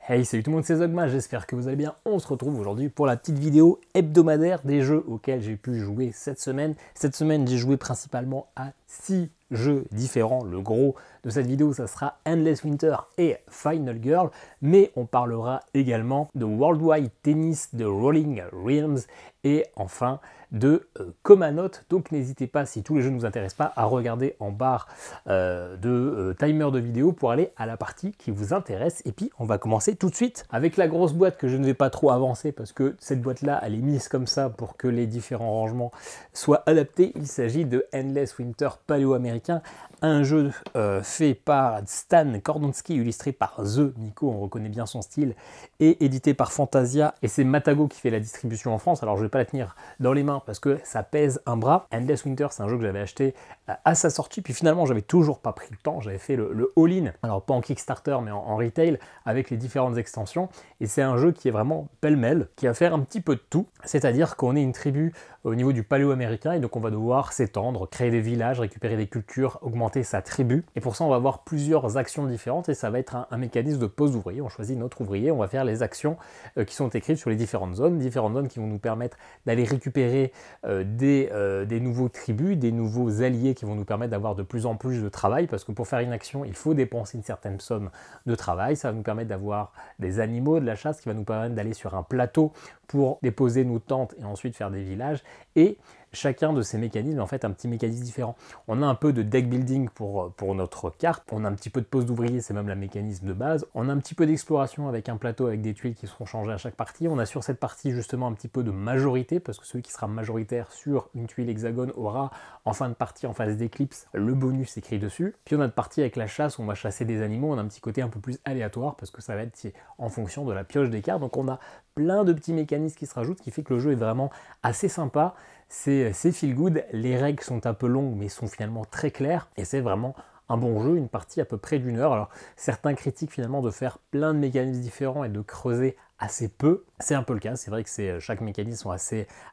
Hey, salut tout le monde, c'est Zogma, j'espère que vous allez bien. On se retrouve aujourd'hui pour la petite vidéo hebdomadaire des jeux auxquels j'ai pu jouer cette semaine. Cette semaine, j'ai joué principalement à 6 jeux différents. Le gros de cette vidéo, ça sera Endless Winter et Final Girl, mais on parlera également de Worldwide Tennis, de Rolling Realms et enfin de Comanote. Donc n'hésitez pas, si tous les jeux ne vous intéressent pas, à regarder en barre de timer de vidéo pour aller à la partie qui vous intéresse. Et puis on va commencer tout de suite avec la grosse boîte que je ne vais pas trop avancer parce que cette boîte là elle est mise comme ça pour que les différents rangements soient adaptés. Il s'agit de Endless Winter Paléo-Américain, un jeu fait par Stan Kordonski, illustré par The Miko, on reconnaît bien son style, et édité par Fantasia, et c'est Matago qui fait la distribution en France. Alors je ne vais pas la tenir dans les mains parce que ça pèse un bras. Endless Winter, c'est un jeu que j'avais acheté à sa sortie, puis finalement j'avais toujours pas pris le temps, j'avais fait le all-in, alors pas en Kickstarter mais en retail, avec les différentes extensions, et c'est un jeu qui est vraiment pêle-mêle, qui va faire un petit peu de tout, c'est-à-dire qu'on est une tribu au niveau du paléo-américain, et donc on va devoir s'étendre, créer des villages, récupérer des cultures, augmenter sa tribu, et pour ça on va avoir plusieurs actions différentes, et ça va être un mécanisme de pose d'ouvrier. On choisit notre ouvrier, on va faire les actions qui sont écrites sur les différentes zones qui vont nous permettre d'aller récupérer des nouveaux tribus, des nouveaux alliés qui vont nous permettre d'avoir de plus en plus de travail, parce que pour faire une action, il faut dépenser une certaine somme de travail. Ça va nous permettre d'avoir des animaux, de la chasse, qui va nous permettre d'aller sur un plateau pour déposer nos tentes et ensuite faire des villages. Et chacun de ces mécanismes est en fait un petit mécanisme différent. On a un peu de deck building pour notre carte, on a un petit peu de pose d'ouvrier, c'est même le mécanisme de base, on a un petit peu d'exploration avec un plateau avec des tuiles qui seront changées à chaque partie, on a sur cette partie justement un petit peu de majorité, parce que celui qui sera majoritaire sur une tuile hexagone aura en fin de partie, en phase d'éclipse, le bonus écrit dessus. Puis on a une partie avec la chasse où on va chasser des animaux, on a un petit côté un peu plus aléatoire, parce que ça va être en fonction de la pioche des cartes, donc on a plein de petits mécanismes qui se rajoutent, qui fait que le jeu est vraiment assez sympa. C'est feel good, les règles sont un peu longues mais sont finalement très claires, et c'est vraiment un bon jeu, une partie à peu près d'1 heure. Alors certains critiquent finalement de faire plein de mécanismes différents et de creuser assez peu, c'est un peu le cas, c'est vrai que chaque mécanisme sont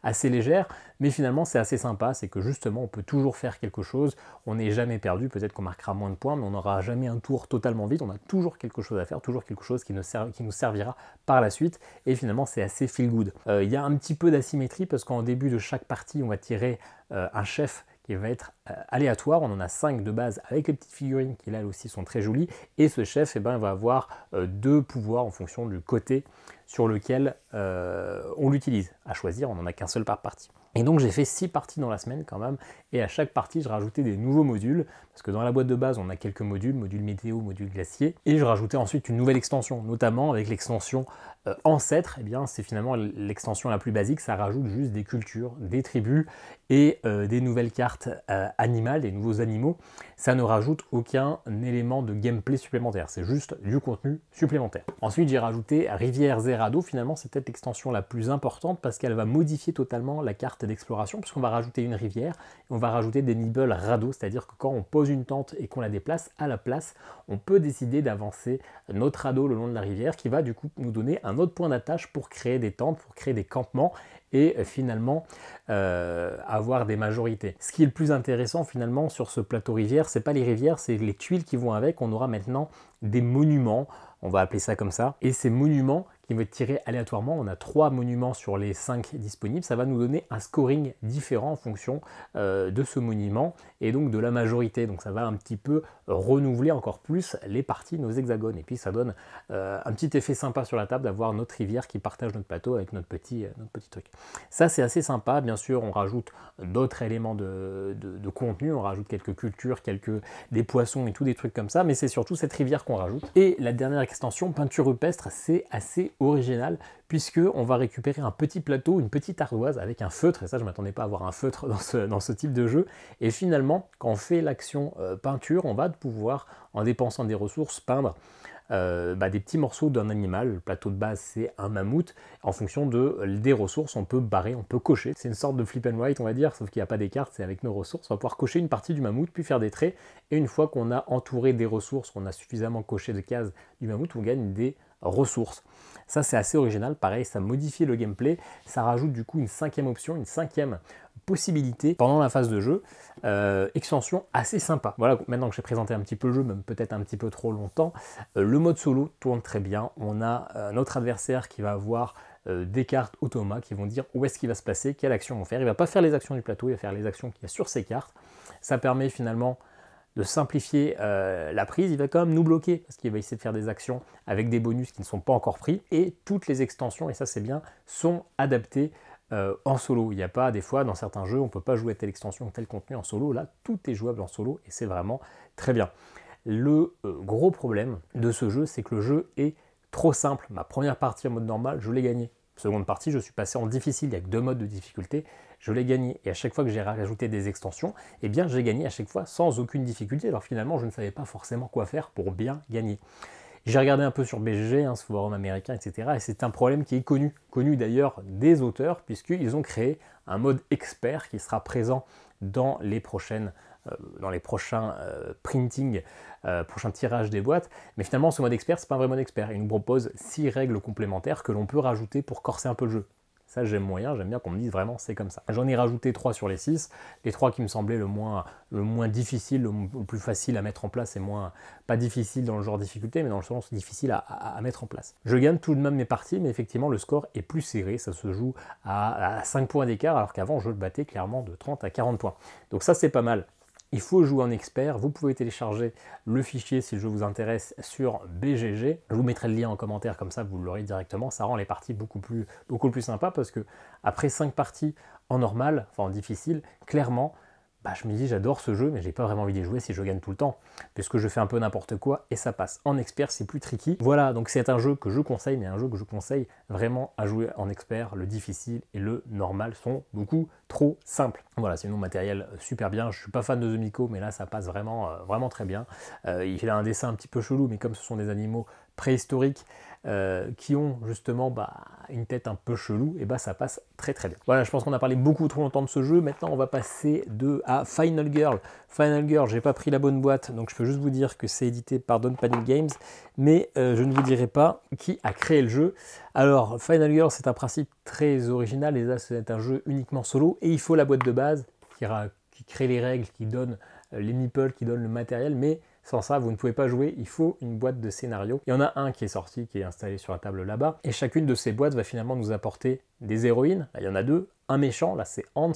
assez légères, mais finalement c'est assez sympa, c'est que justement on peut toujours faire quelque chose, on n'est jamais perdu, peut-être qu'on marquera moins de points, mais on n'aura jamais un tour totalement vide, on a toujours quelque chose à faire, toujours quelque chose qui nous servira par la suite, et finalement c'est assez feel good. Il y a un petit peu d'asymétrie, parce qu'en début de chaque partie on va tirer un chef qui va être aléatoire. On en a 5 de base avec les petites figurines qui là aussi sont très jolies, et ce chef va avoir 2 pouvoirs en fonction du côté sur lequel on l'utilise. À choisir, on n'en a qu'un seul par partie. Et donc j'ai fait 6 parties dans la semaine quand même, et à chaque partie je rajoutais des nouveaux modules, parce que dans la boîte de base on a quelques modules, module météo, module glacier, et je rajoutais ensuite une nouvelle extension, notamment avec l'extension ancêtre. Et bien c'est finalement l'extension la plus basique, ça rajoute juste des cultures, des tribus et des nouvelles cartes animales, des nouveaux animaux. Ça ne rajoute aucun élément de gameplay supplémentaire, c'est juste du contenu supplémentaire. Ensuite j'ai rajouté Rivières et Radeaux. Finalement c'est peut-être l'extension la plus importante, parce qu'elle va modifier totalement la carte d'exploration, puisqu'on va rajouter une rivière, et on va rajouter des nibbles radeaux, c'est-à-dire que quand on pose une tente et qu'on la déplace, à la place, on peut décider d'avancer notre radeau le long de la rivière, qui va du coup nous donner un autre point d'attache pour créer des tentes, pour créer des campements, et finalement avoir des majorités. Ce qui est le plus intéressant finalement sur ce plateau rivière, c'est pas les rivières, c'est les tuiles qui vont avec. On aura maintenant des monuments, on va appeler ça comme ça, et ces monuments qui vont être tirés aléatoirement, on a 3 monuments sur les 5 disponibles, ça va nous donner un scoring différent en fonction de ce monument, et donc de la majorité, donc ça va un petit peu renouveler encore plus les parties de nos hexagones, et puis ça donne un petit effet sympa sur la table d'avoir notre rivière qui partage notre plateau avec notre petit truc. Ça c'est assez sympa. Bien sûr on rajoute d'autres éléments de contenu, on rajoute quelques cultures, des poissons et tout, des trucs comme ça, mais c'est surtout cette rivière qu'on rajoute. Et la dernière extension, peinture rupestre, c'est assez original, puisque on va récupérer un petit plateau, une petite ardoise avec un feutre, et ça je ne m'attendais pas à avoir un feutre dans ce type de jeu, et finalement quand on fait l'action peinture, on va pouvoir, en dépensant des ressources, peindre des petits morceaux d'un animal. Le plateau de base c'est un mammouth, en fonction des ressources on peut barrer, on peut cocher, c'est une sorte de flip and write on va dire, sauf qu'il n'y a pas des cartes, c'est avec nos ressources, on va pouvoir cocher une partie du mammouth, puis faire des traits, et une fois qu'on a entouré des ressources, qu'on a suffisamment coché de cases du mammouth, on gagne des ressources. Ça c'est assez original, pareil ça modifie le gameplay, ça rajoute du coup une 5e option, une 5e possibilités pendant la phase de jeu. Extension assez sympa. Voilà, maintenant que j'ai présenté un petit peu le jeu, même peut-être un petit peu trop longtemps, le mode solo tourne très bien. On a notre adversaire qui va avoir des cartes automa qui vont dire où est-ce qu'il va se placer, quelle action vont faire. Il ne va pas faire les actions du plateau, il va faire les actions qu'il y a sur ses cartes. Ça permet finalement de simplifier la prise. Il va quand même nous bloquer parce qu'il va essayer de faire des actions avec des bonus qui ne sont pas encore pris. Et toutes les extensions, et ça c'est bien, sont adaptées en solo. Il n'y a pas, des fois, dans certains jeux, on ne peut pas jouer telle extension ou tel contenu en solo. Là, tout est jouable en solo et c'est vraiment très bien. Le gros problème de ce jeu, c'est que le jeu est trop simple. Ma première partie en mode normal, je l'ai gagné. Seconde partie, je suis passé en difficile, il y a que 2 modes de difficulté, je l'ai gagné. Et à chaque fois que j'ai rajouté des extensions, eh bien j'ai gagné à chaque fois sans aucune difficulté. Alors finalement, je ne savais pas forcément quoi faire pour bien gagner. J'ai regardé un peu sur BGG, ce forum américain, etc. Et c'est un problème qui est connu d'ailleurs des auteurs, puisqu'ils ont créé un mode expert qui sera présent dans les prochains printing, prochains tirages des boîtes. Mais finalement, ce mode expert, c'est pas un vrai mode expert. Il nous propose 6 règles complémentaires que l'on peut rajouter pour corser un peu le jeu. Ça, j'aime moyen, j'aime bien qu'on me dise vraiment c'est comme ça. J'en ai rajouté 3 sur les 6, les 3 qui me semblaient le moins difficile, le plus facile à mettre en place et pas difficile dans le genre difficulté, mais dans le sens difficile à mettre en place. Je gagne tout de même mes parties, mais effectivement le score est plus serré, ça se joue à 5 points d'écart, alors qu'avant je le battais clairement de 30 à 40 points. Donc ça c'est pas mal. Il faut jouer en expert, vous pouvez télécharger le fichier si le jeu vous intéresse sur BGG. Je vous mettrai le lien en commentaire, comme ça vous l'aurez directement. Ça rend les parties beaucoup plus sympas parce que après 5 parties en normal, enfin en difficile, clairement, je me dis j'adore ce jeu, mais j'ai pas vraiment envie d'y jouer si je gagne tout le temps, puisque je fais un peu n'importe quoi et ça passe. En expert, c'est plus tricky. Voilà, donc c'est un jeu que je conseille, mais un jeu que je conseille vraiment à jouer en expert. Le difficile et le normal sont beaucoup trop simples. Voilà, sinon matériel super bien. Je suis pas fan de The Miko, mais là ça passe vraiment très bien. Il a un dessin un petit peu chelou, mais comme ce sont des animaux préhistoriques qui ont justement une tête un peu chelou, et ça passe très bien. Voilà, je pense qu'on a parlé beaucoup trop longtemps de ce jeu. Maintenant on va passer à Final Girl. Final Girl, j'ai pas pris la bonne boîte, donc je peux juste vous dire que c'est édité par Don't Panic Games, mais je ne vous dirai pas qui a créé le jeu. Alors Final Girl, c'est un principe très original, et là c'est un jeu uniquement solo, et il faut la boîte de base qui crée les règles, qui donne les meeples, qui donne le matériel, mais sans ça, vous ne pouvez pas jouer, il faut une boîte de scénario. Il y en a un qui est sorti, qui est installé sur la table là-bas, et chacune de ces boîtes va finalement nous apporter des héroïnes. Là, il y en a 2, un méchant, là c'est Hans,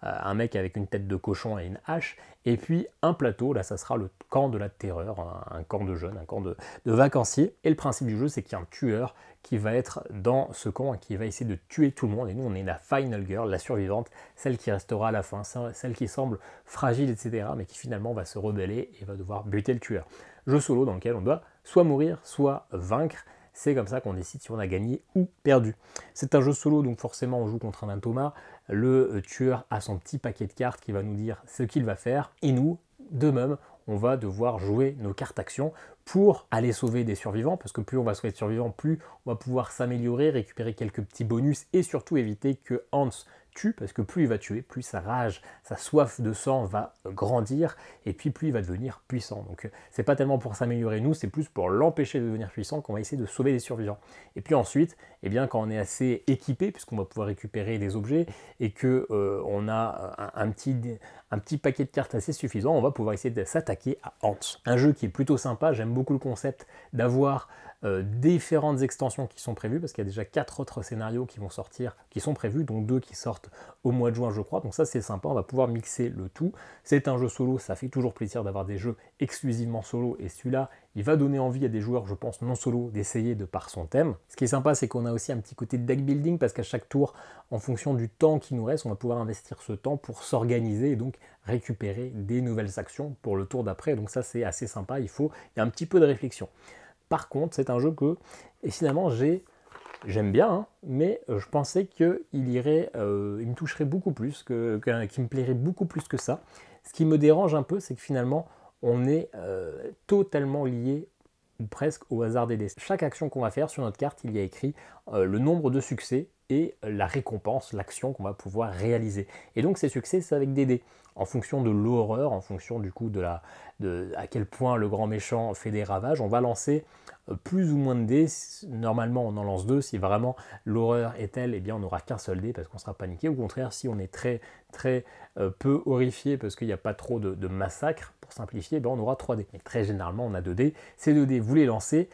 un mec avec une tête de cochon et une hache, et puis un plateau, là ça sera le camp de la terreur, un camp de jeunes, un camp de vacanciers. Et le principe du jeu, c'est qu'il y a un tueur qui va être dans ce camp et qui va essayer de tuer tout le monde. Et nous, on est la Final Girl, la survivante, celle qui restera à la fin, celle qui semble fragile, etc., mais qui finalement va se rebeller et va devoir buter le tueur. Jeu solo dans lequel on doit soit mourir, soit vaincre. C'est comme ça qu'on décide si on a gagné ou perdu. C'est un jeu solo, donc forcément on joue contre un Thomas. Le tueur a son petit paquet de cartes qui va nous dire ce qu'il va faire. Et nous, de même, on va devoir jouer nos cartes actions pour aller sauver des survivants, parce que plus on va sauver de survivants, plus on va pouvoir s'améliorer, récupérer quelques petits bonus et surtout éviter que Hans tue, parce que plus il va tuer, plus sa rage, sa soif de sang va grandir, et puis plus il va devenir puissant. Donc c'est pas tellement pour s'améliorer nous, c'est plus pour l'empêcher de devenir puissant qu'on va essayer de sauver des survivants. Et puis ensuite, quand on est assez équipé, puisqu'on va pouvoir récupérer des objets, et que on a un petit paquet de cartes assez suffisant, on va pouvoir essayer de s'attaquer à Hans. Un jeu qui est plutôt sympa, j'aime beaucoup le concept d'avoir différentes extensions qui sont prévues, parce qu'il y a déjà 4 autres scénarios qui vont sortir, qui sont prévus, dont 2 qui sortent au mois de juin je crois, donc ça c'est sympa, on va pouvoir mixer le tout. C'est un jeu solo, ça fait toujours plaisir d'avoir des jeux exclusivement solo, et celui-là il va donner envie à des joueurs, je pense, non solo, d'essayer de par son thème. Ce qui est sympa, c'est qu'on a aussi un petit côté deck building, parce qu'à chaque tour, en fonction du temps qui nous reste, on va pouvoir investir ce temps pour s'organiser et donc récupérer des nouvelles actions pour le tour d'après. Donc ça c'est assez sympa, il y a un petit peu de réflexion. Par contre, c'est un jeu et finalement j'aime bien, mais je pensais qu'il me toucherait beaucoup plus, qu'il me plairait beaucoup plus que ça. Ce qui me dérange un peu, c'est que finalement, on est totalement lié, ou presque, au hasard des dés. Chaque action qu'on va faire sur notre carte, il y a écrit le nombre de succès et la récompense, l'action qu'on va pouvoir réaliser. Et donc ces succès, c'est avec des dés. En fonction de l'horreur, en fonction du coup de à quel point le grand méchant fait des ravages, on va lancer plus ou moins de dés. Normalement, on en lance 2. Si vraiment l'horreur est telle, eh bien, on n'aura qu'un seul dé parce qu'on sera paniqué. Au contraire, si on est très peu horrifié parce qu'il n'y a pas trop de massacre, pour simplifier, eh bien, on aura 3 dés. Mais très généralement, on a 2 dés. Ces 2 dés, vous les lancez.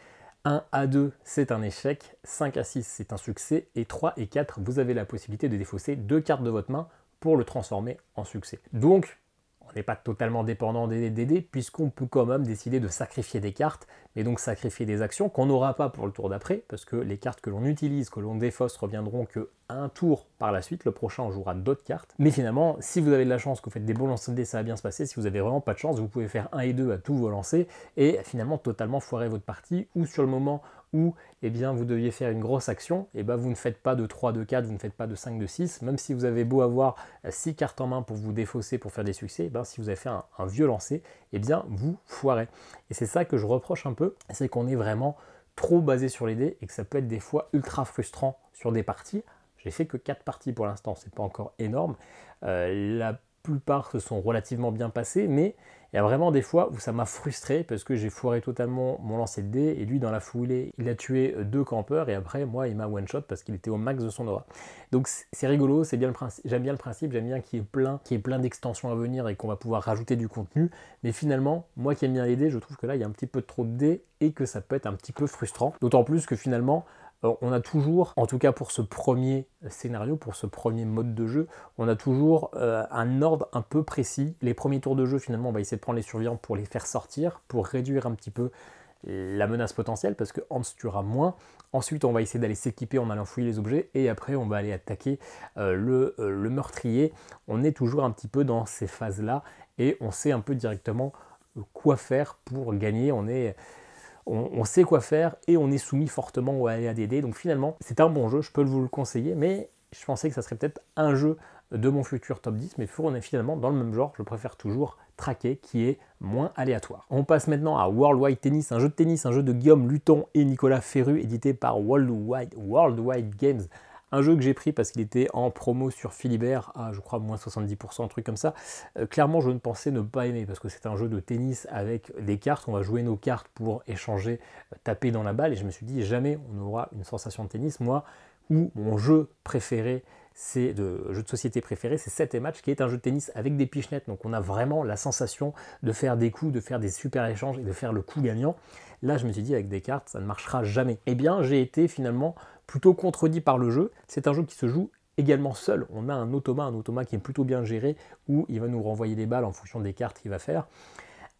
1 à 2, c'est un échec. 5 à 6, c'est un succès. Et 3 et 4, vous avez la possibilité de défausser 2 cartes de votre main pour le transformer en succès. Donc, on n'est pas totalement dépendant des dés, puisqu'on peut quand même décider de sacrifier des cartes, mais donc sacrifier des actions qu'on n'aura pas pour le tour d'après, parce que les cartes que l'on utilise, que l'on défausse, reviendront que un tour par la suite. Le prochain, on jouera d'autres cartes. Mais finalement, si vous avez de la chance, que vous faites des bons lancers de dés, ça va bien se passer. Si vous avez vraiment pas de chance, vous pouvez faire 1 et 2 à tous vos lancers, et finalement totalement foirer votre partie, ou sur le moment où eh bien, vous deviez faire une grosse action, et ben, vous ne faites pas de 3 de 4, vous ne faites pas de 5 de 6, même si vous avez beau avoir 6 cartes en main pour vous défausser, pour faire des succès, eh ben, si vous avez fait un vieux lancer, eh bien, vous foirez. Et c'est ça que je reproche un peu, c'est qu'on est vraiment trop basé sur les dés, et que ça peut être des fois ultra frustrant sur des parties. J'ai fait que 4 parties pour l'instant, c'est pas encore énorme. La plupart se sont relativement bien passées, mais il y a vraiment des fois où ça m'a frustré parce que j'ai foiré totalement mon lancer de dés et lui dans la foulée il a tué 2 campeurs et après moi il m'a one shot parce qu'il était au max de son aura. Donc c'est rigolo, c'est bien le principe, j'aime bien le principe, j'aime bien qu'il y ait plein d'extensions à venir et qu'on va pouvoir rajouter du contenu, mais finalement moi qui aime bien les dés, je trouve que là il y a un petit peu trop de dés et que ça peut être un petit peu frustrant, d'autant plus que finalement on a toujours, en tout cas pour ce premier scénario, pour ce premier mode de jeu, on a toujours un ordre un peu précis. Les premiers tours de jeu, finalement, on va essayer de prendre les survivants pour les faire sortir, pour réduire un petit peu la menace potentielle, parce que Hans tuera moins. Ensuite, on va essayer d'aller s'équiper en allant fouiller les objets, et après, on va aller attaquer le meurtrier. On est toujours un petit peu dans ces phases-là, et on sait un peu directement quoi faire pour gagner. On sait quoi faire et on est soumis fortement au ADD. Donc finalement, c'est un bon jeu, je peux vous le conseiller, mais je pensais que ça serait peut-être un jeu de mon futur top 10, mais on est finalement dans le même genre, je préfère toujours traquer, qui est moins aléatoire. On passe maintenant à Worldwide Tennis, un jeu de Guillaume Luton et Nicolas Ferru, édité par Worldwide Games. Un jeu que j'ai pris parce qu'il était en promo sur Philibert à, je crois, moins 70%, un truc comme ça. Clairement, je ne pensais ne pas aimer parce que c'est un jeu de tennis avec des cartes. On va jouer nos cartes pour échanger, taper dans la balle. Et je me suis dit, jamais on aura une sensation de tennis. Moi, où mon jeu préféré, jeu de société préféré, c'est 7 et Match, qui est un jeu de tennis avec des pichenettes. Donc on a vraiment la sensation de faire des coups, de faire des super échanges et de faire le coup gagnant. Là, je me suis dit, avec des cartes, ça ne marchera jamais. Eh bien, j'ai été finalement plutôt contredit par le jeu. C'est un jeu qui se joue également seul. On a un automa qui est plutôt bien géré, où il va nous renvoyer des balles en fonction des cartes qu'il va faire.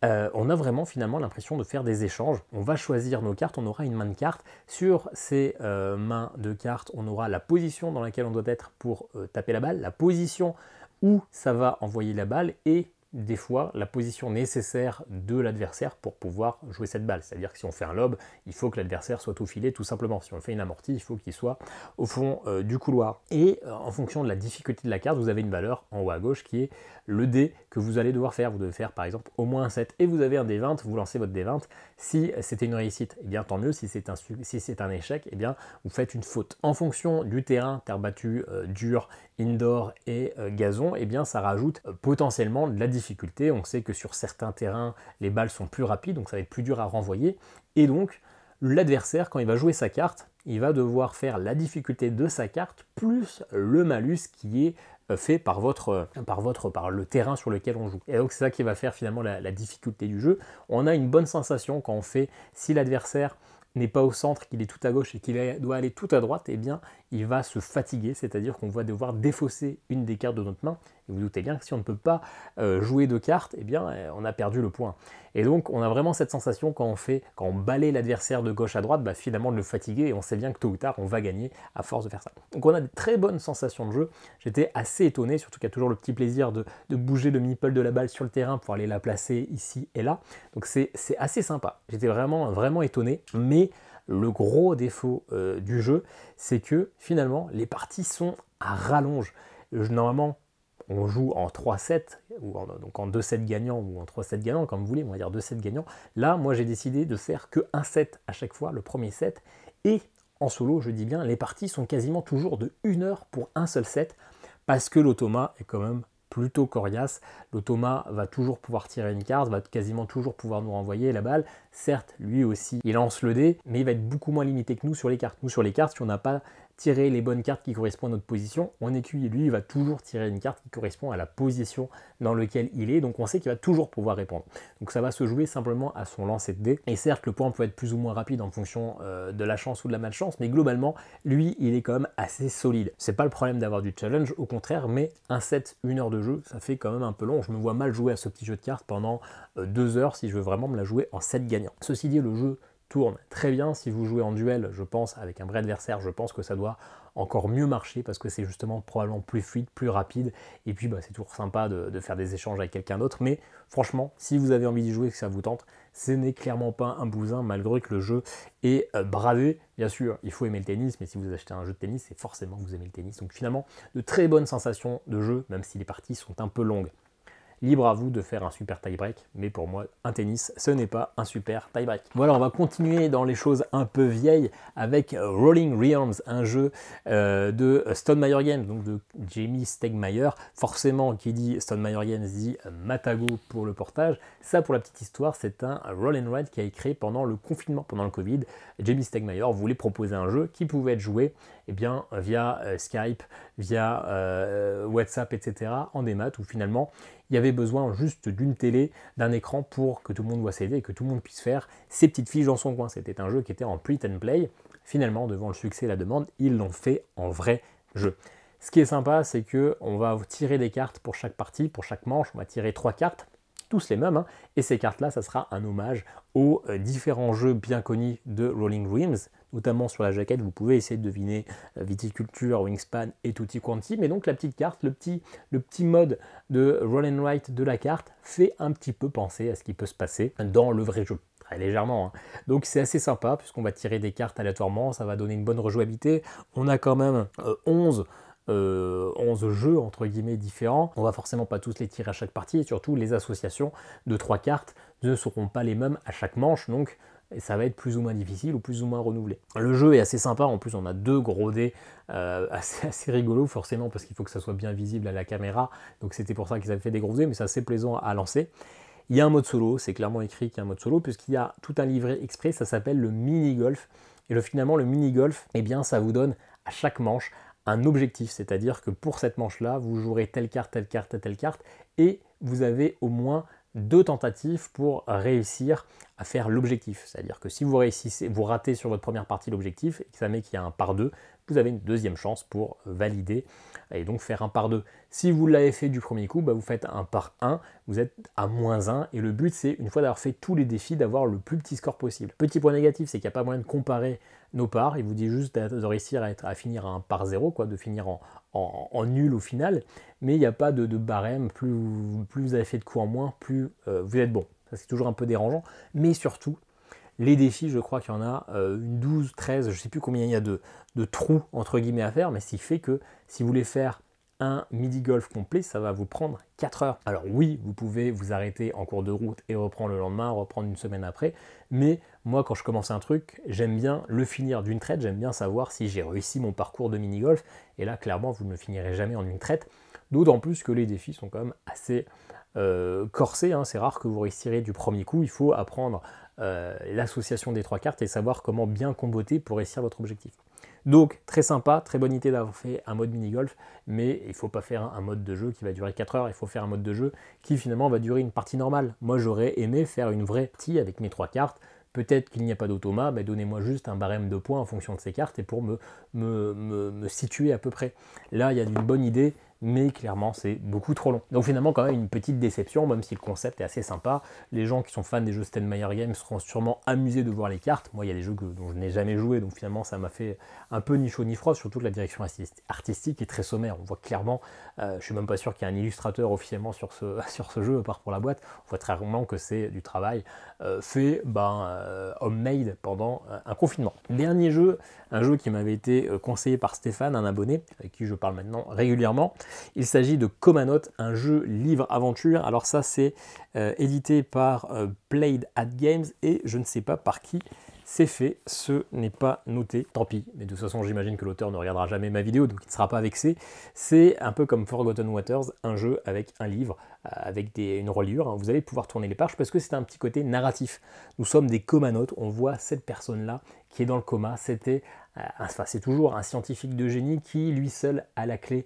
On a vraiment finalement l'impression de faire des échanges. On va choisir nos cartes, on aura une main de cartes. Sur ces mains de cartes, on aura la position dans laquelle on doit être pour taper la balle, la position où ça va envoyer la balle et des fois la position nécessaire de l'adversaire pour pouvoir jouer cette balle. C'est-à-dire que si on fait un lob, il faut que l'adversaire soit au filet tout simplement. Si on fait une amortie, il faut qu'il soit au fond du couloir. Et en fonction de la difficulté de la carte, vous avez une valeur en haut à gauche qui est le dé que vous allez devoir faire. Vous devez faire par exemple au moins un 7 et vous avez un dé 20, vous lancez votre dé 20. Si c'était une réussite, eh bien tant mieux. Si c'est un échec, eh bien vous faites une faute. En fonction du terrain, terre battue, dur, indoor et gazon, eh bien ça rajoute potentiellement de la difficulté. On sait que sur certains terrains, les balles sont plus rapides, donc ça va être plus dur à renvoyer. Et donc, l'adversaire, quand il va jouer sa carte, il va devoir faire la difficulté de sa carte plus le malus qui est fait par le terrain sur lequel on joue. Et donc c'est ça qui va faire finalement la difficulté du jeu. On a une bonne sensation quand on fait, si l'adversaire n'est pas au centre, qu'il est tout à gauche et qu'il doit aller tout à droite, eh bien il va se fatiguer, c'est-à-dire qu'on va devoir défausser une des cartes de notre main. Et vous doutez bien que si on ne peut pas jouer de cartes, eh bien on a perdu le point. Et donc on a vraiment cette sensation quand on balaye l'adversaire de gauche à droite, bah, finalement de le fatiguer, et on sait bien que tôt ou tard on va gagner à force de faire ça. Donc on a de très bonnes sensations de jeu. J'étais assez étonné, surtout qu'il y a toujours le petit plaisir de bouger le meeple de la balle sur le terrain pour aller la placer ici et là. Donc c'est assez sympa. J'étais vraiment étonné, mais le gros défaut du jeu, c'est que finalement les parties sont à rallonge. Normalement, on joue en 3-7, donc en 2-7 gagnants ou en 3-7 gagnants, comme vous voulez, on va dire 2-7 gagnants. Là, moi j'ai décidé de faire que un set à chaque fois, le premier set, et en solo, je dis bien, les parties sont quasiment toujours de 1 heure pour un seul set, parce que l'automa est quand même plutôt coriace. L'automa va toujours pouvoir tirer une carte, va quasiment toujours pouvoir nous renvoyer la balle. Certes, lui aussi, il lance le dé, mais il va être beaucoup moins limité que nous sur les cartes. Nous, sur les cartes, si on n'a pas tiré les bonnes cartes qui correspondent à notre position, on écuye. Lui, il va toujours tirer une carte qui correspond à la position dans laquelle il est, donc on sait qu'il va toujours pouvoir répondre. Donc ça va se jouer simplement à son lancer de dés. Et certes, le point peut être plus ou moins rapide en fonction de la chance ou de la malchance, mais globalement, lui, il est quand même assez solide. C'est pas le problème d'avoir du challenge, au contraire, mais un set, 1 heure de jeu, ça fait quand même un peu long. Je me vois mal jouer à ce petit jeu de cartes pendant 2 heures si je veux vraiment me la jouer en set gagnant. Ceci dit, le jeu tourne très bien. Si vous jouez en duel, je pense, avec un vrai adversaire, je pense que ça doit encore mieux marcher parce que c'est justement probablement plus fluide, plus rapide. Et puis c'est toujours sympa de faire des échanges avec quelqu'un d'autre. Mais franchement, si vous avez envie d'y jouer et que ça vous tente, ce n'est clairement pas un bousin malgré que le jeu est bravé. Bien sûr, il faut aimer le tennis, mais si vous achetez un jeu de tennis, c'est forcément que vous aimez le tennis. Donc finalement, de très bonnes sensations de jeu, même si les parties sont un peu longues. Libre à vous de faire un super tie-break, mais pour moi, un tennis, ce n'est pas un super tie-break. Voilà, on va continuer dans les choses un peu vieilles avec Rolling Realms, un jeu de Stonemaier Games, donc de Jamie Stegmaier. Forcément, qui dit Stonemaier Games dit Matago pour le portage. Ça, pour la petite histoire, c'est un roll and ride qui a été créé pendant le confinement, pendant le Covid. Jamie Stegmaier voulait proposer un jeu qui pouvait être joué via Skype, via WhatsApp, etc. en démat, où finalement, il y avait besoin juste d'une télé, d'un écran pour que tout le monde voit ses dés et que tout le monde puisse faire ses petites fiches dans son coin. C'était un jeu qui était en print and play. Finalement, devant le succès et la demande, ils l'ont fait en vrai jeu. Ce qui est sympa, c'est qu'on va tirer des cartes pour chaque partie, pour chaque manche. On va tirer 3 cartes, tous les mêmes. Et ces cartes-là, ça sera un hommage aux différents jeux bien connus de Rolling Realms. Notamment sur la jaquette, vous pouvez essayer de deviner Viticulture, Wingspan et Tutti Quanti. Mais donc la petite carte, le petit mode de roll and write de la carte fait un petit peu penser à ce qui peut se passer dans le vrai jeu. Très légèrement. Donc c'est assez sympa puisqu'on va tirer des cartes aléatoirement, ça va donner une bonne rejouabilité. On a quand même 11 jeux entre guillemets différents. On va forcément pas tous les tirer à chaque partie et surtout les associations de 3 cartes ne seront pas les mêmes à chaque manche. Donc ça va être plus ou moins difficile ou plus ou moins renouvelé. Le jeu est assez sympa, en plus on a 2 gros dés assez rigolo forcément parce qu'il faut que ça soit bien visible à la caméra, donc c'était pour ça qu'ils avaient fait des gros dés, mais c'est assez plaisant à lancer. Il y a un mode solo, c'est clairement écrit qu'il y a un mode solo puisqu'il y a tout un livret exprès, ça s'appelle le mini-golf, et finalement le mini-golf, eh bien ça vous donne à chaque manche un objectif, c'est-à-dire que pour cette manche-là, vous jouerez telle carte, telle carte et telle carte, et vous avez au moins 2 tentatives pour réussir à faire l'objectif. C'est-à-dire que si vous réussissez, vous ratez sur votre première partie l'objectif, et que ça met qu'il y a un par 2, vous avez une deuxième chance pour valider et donc faire un par 2. Si vous l'avez fait du premier coup, vous faites un par 1, vous êtes à -1, et le but c'est, une fois d'avoir fait tous les défis, d'avoir le plus petit score possible. Petit point négatif, c'est qu'il n'y a pas moyen de comparer nos parts, il vous dit juste de réussir à finir à un par 0, de finir en nul au final, mais il n'y a pas de barème, plus vous avez fait de coups en moins, plus vous êtes bon. Ça c'est toujours un peu dérangeant, mais surtout, les défis, je crois qu'il y en a une 12, 13, je ne sais plus combien il y a de trous entre guillemets à faire, mais ce qui fait que si vous voulez faire un midi-golf complet, ça va vous prendre 4 heures. Alors oui, vous pouvez vous arrêter en cours de route et reprendre le lendemain, reprendre une semaine après, mais moi quand je commence un truc, j'aime bien le finir d'une traite, j'aime bien savoir si j'ai réussi mon parcours de mini-golf, et là clairement vous ne le finirez jamais en une traite, d'autant plus que les défis sont quand même assez corsés, c'est rare que vous réussirez du premier coup, il faut apprendre l'association des 3 cartes et savoir comment bien comboter pour réussir votre objectif. Donc très sympa, très bonne idée d'avoir fait un mode mini-golf, mais il ne faut pas faire un mode de jeu qui va durer 4 heures, il faut faire un mode de jeu qui finalement va durer une partie normale. Moi j'aurais aimé faire une vraie partie avec mes 3 cartes, peut-être qu'il n'y a pas d'automa, donnez-moi juste un barème de points en fonction de ces cartes et pour me situer à peu près. Là il y a une bonne idée, mais clairement c'est beaucoup trop long. Donc finalement quand même une petite déception, même si le concept est assez sympa. Les gens qui sont fans des jeux Stonemaier Games seront sûrement amusés de voir les cartes. Moi il y a des jeux dont je n'ai jamais joué, donc finalement ça m'a fait un peu ni chaud ni froid, surtout que la direction artistique est très sommaire. On voit clairement, je suis même pas sûr qu'il y ait un illustrateur officiellement sur ce jeu, à part pour la boîte. On voit très rarement que c'est du travail fait homemade pendant un confinement. Dernier jeu, un jeu qui m'avait été conseillé par Stéphane, un abonné, avec qui je parle maintenant régulièrement. Il s'agit de Comanote, un jeu livre-aventure. Alors ça c'est édité par Played at Games et je ne sais pas par qui c'est fait, ce n'est pas noté, tant pis, mais de toute façon j'imagine que l'auteur ne regardera jamais ma vidéo, donc il ne sera pas vexé. C'est un peu comme Forgotten Waters, un jeu avec un livre, avec une reliure, hein. Vous allez pouvoir tourner les pages parce que c'est un petit côté narratif. Nous sommes des comanautes, on voit cette personne-là qui est dans le coma, c'est toujours un scientifique de génie qui lui seul a la clé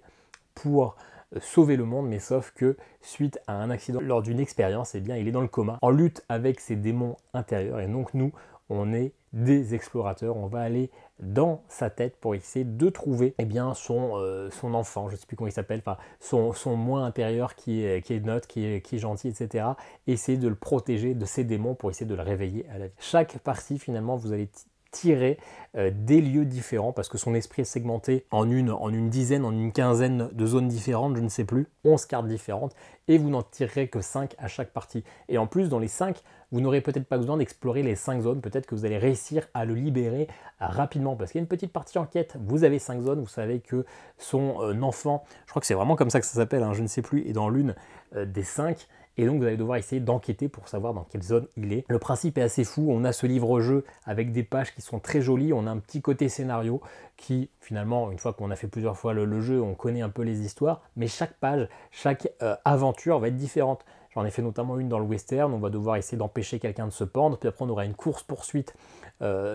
pour sauver le monde, mais sauf que suite à un accident lors d'une expérience, eh bien il est dans le coma, en lutte avec ses démons intérieurs, et donc nous, on est des explorateurs, on va aller dans sa tête pour essayer de trouver eh bien, son enfant, je ne sais plus comment il s'appelle, enfin, son moi intérieur qui est neutre, qui est gentil, etc. Essayer de le protéger de ses démons pour essayer de le réveiller à la vie. Chaque partie, finalement, vous allez tirer des lieux différents parce que son esprit est segmenté en une dizaine, en une quinzaine de zones différentes, je ne sais plus, 11 cartes différentes, et vous n'en tirerez que 5 à chaque partie. Et en plus, dans les 5, vous n'aurez peut-être pas besoin d'explorer les 5 zones, peut-être que vous allez réussir à le libérer rapidement, parce qu'il y a une petite partie enquête, vous avez 5 zones, vous savez que son enfant, je crois que c'est vraiment comme ça que ça s'appelle, hein, je ne sais plus, est dans l'une des 5, et donc vous allez devoir essayer d'enquêter pour savoir dans quelle zone il est. Le principe est assez fou, on a ce livre-jeu avec des pages qui sont très jolies, on a un petit côté scénario qui finalement, une fois qu'on a fait plusieurs fois le jeu, on connaît un peu les histoires, mais chaque page, chaque aventure va être différente. J'en ai fait notamment une dans le western, on va devoir essayer d'empêcher quelqu'un de se pendre, puis après on aura une course-poursuite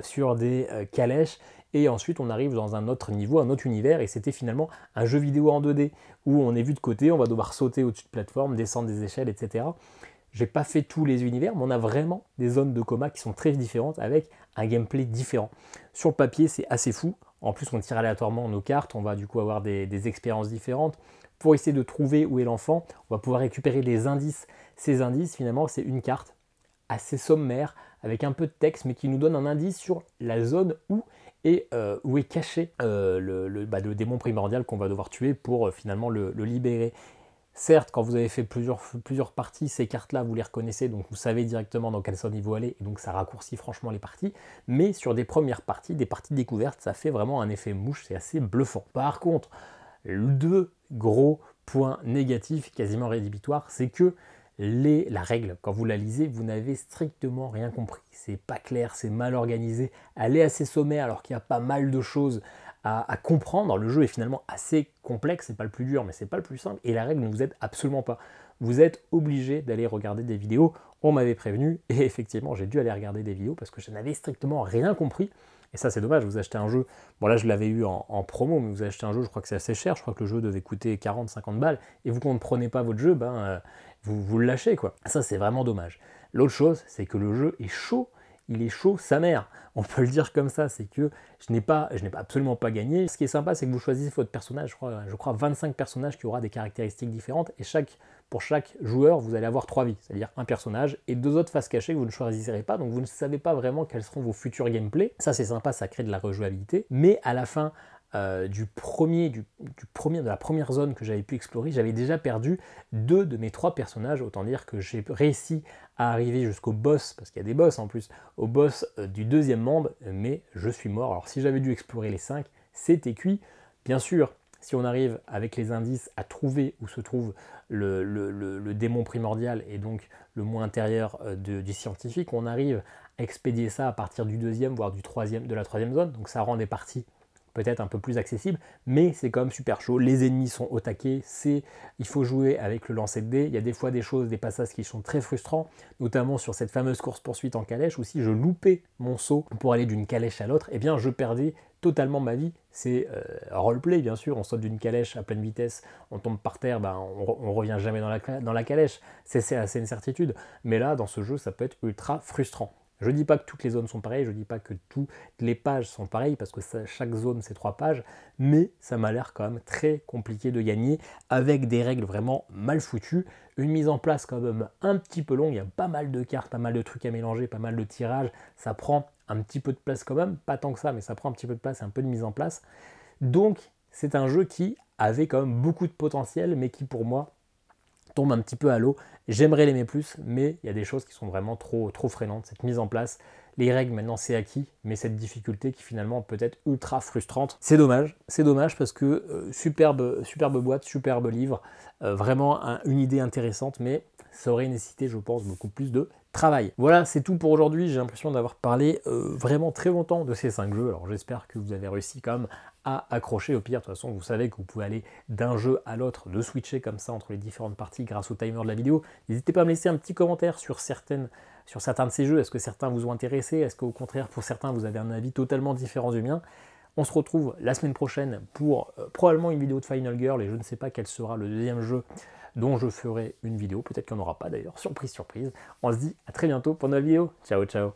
sur des calèches, et ensuite on arrive dans un autre niveau, un autre univers, et c'était finalement un jeu vidéo en 2D, où on est vu de côté, on va devoir sauter au-dessus de plateformes, descendre des échelles, etc. J'ai pas fait tous les univers, mais on a vraiment des zones de coma qui sont très différentes, avec un gameplay différent. Sur le papier, c'est assez fou. En plus, on tire aléatoirement nos cartes, on va du coup avoir des expériences différentes. Pour essayer de trouver où est l'enfant, on va pouvoir récupérer des indices. Ces indices, finalement, c'est une carte assez sommaire, avec un peu de texte, mais qui nous donne un indice sur la zone où est caché le démon primordial qu'on va devoir tuer pour finalement le libérer. Certes, quand vous avez fait plusieurs parties, ces cartes-là, vous les reconnaissez, donc vous savez directement dans quelle zone il faut aller, et donc ça raccourcit franchement les parties. Mais sur des premières parties, des parties découvertes, ça fait vraiment un effet mouche, c'est assez bluffant. Par contre, deux gros points négatifs, quasiment rédhibitoires, c'est que la règle, quand vous la lisez, vous n'avez strictement rien compris. C'est pas clair, c'est mal organisé, elle est assez sommaire alors qu'il y a pas mal de choses à comprendre. Le jeu est finalement assez complexe, c'est pas le plus dur, mais c'est pas le plus simple, et la règle ne vous aide absolument pas. Vous êtes obligé d'aller regarder des vidéos, on m'avait prévenu, et effectivement j'ai dû aller regarder des vidéos parce que je n'avais strictement rien compris. Et ça c'est dommage, vous achetez un jeu, bon là je l'avais eu en promo, mais vous achetez un jeu, je crois que c'est assez cher, je crois que le jeu devait coûter 40-50 balles, et vous ne prenez pas votre jeu, vous le lâchez quoi. Ça c'est vraiment dommage. L'autre chose, c'est que le jeu est chaud, il est chaud sa mère. On peut le dire comme ça, c'est que je n'ai absolument pas gagné. Ce qui est sympa, c'est que vous choisissez votre personnage, je crois 25 personnages qui aura des caractéristiques différentes, et pour chaque joueur, vous allez avoir 3 vies, c'est-à-dire un personnage et 2 autres faces cachées que vous ne choisirez pas, donc vous ne savez pas vraiment quels seront vos futurs gameplays. Ça c'est sympa, ça crée de la rejouabilité, mais à la fin de la première zone que j'avais pu explorer, j'avais déjà perdu 2 de mes 3 personnages, autant dire que j'ai réussi à arriver jusqu'au boss, parce qu'il y a des boss en plus, au boss du 2e monde, mais je suis mort. Alors si j'avais dû explorer les 5, c'était cuit. Bien sûr, si on arrive avec les indices à trouver où se trouve le démon primordial et donc le moi intérieur du scientifique, on arrive à expédier ça à partir du 2e, voire de la 3e zone, donc ça rend des parties peut-être un peu plus accessible, mais c'est quand même super chaud. Les ennemis sont au taquet, il faut jouer avec le lancer de dés. Il y a des fois des passages qui sont très frustrants, notamment sur cette fameuse course-poursuite en calèche, où si je loupais mon saut pour aller d'une calèche à l'autre, eh bien je perdais totalement ma vie. C'est roleplay bien sûr, on saute d'une calèche à pleine vitesse, on tombe par terre, on revient jamais dans la calèche, c'est une certitude. Mais là, dans ce jeu, ça peut être ultra frustrant. Je ne dis pas que toutes les zones sont pareilles, je ne dis pas que toutes les pages sont pareilles, parce que chaque zone c'est 3 pages, mais ça m'a l'air quand même très compliqué de gagner, avec des règles vraiment mal foutues, une mise en place quand même un petit peu longue, il y a pas mal de cartes, pas mal de trucs à mélanger, pas mal de tirages, ça prend un petit peu de place quand même, pas tant que ça, mais ça prend un petit peu de place et un peu de mise en place. Donc c'est un jeu qui avait quand même beaucoup de potentiel, mais qui pour moi tombe un petit peu à l'eau. J'aimerais l'aimer plus, mais il y a des choses qui sont vraiment trop freinantes. Cette mise en place, les règles maintenant c'est acquis, mais cette difficulté qui finalement peut être ultra frustrante. C'est dommage parce que superbe boîte, superbe livre, vraiment une idée intéressante, mais ça aurait nécessité, je pense, beaucoup plus de travail. Voilà, c'est tout pour aujourd'hui. J'ai l'impression d'avoir parlé vraiment très longtemps de ces 5 jeux. Alors j'espère que vous avez réussi quand même à accrocher. Au pire, de toute façon, vous savez que vous pouvez aller d'un jeu à l'autre, de switcher comme ça entre les différentes parties grâce au timer de la vidéo. N'hésitez pas à me laisser un petit commentaire sur certains de ces jeux. Est-ce que certains vous ont intéressé? Est-ce qu'au contraire, pour certains, vous avez un avis totalement différent du mien? On se retrouve la semaine prochaine pour probablement une vidéo de Final Girl, et je ne sais pas quel sera le deuxième jeu dont je ferai une vidéo. Peut-être qu'il n'y en aura pas d'ailleurs. Surprise, surprise. On se dit à très bientôt pour une nouvelle vidéo. Ciao, ciao.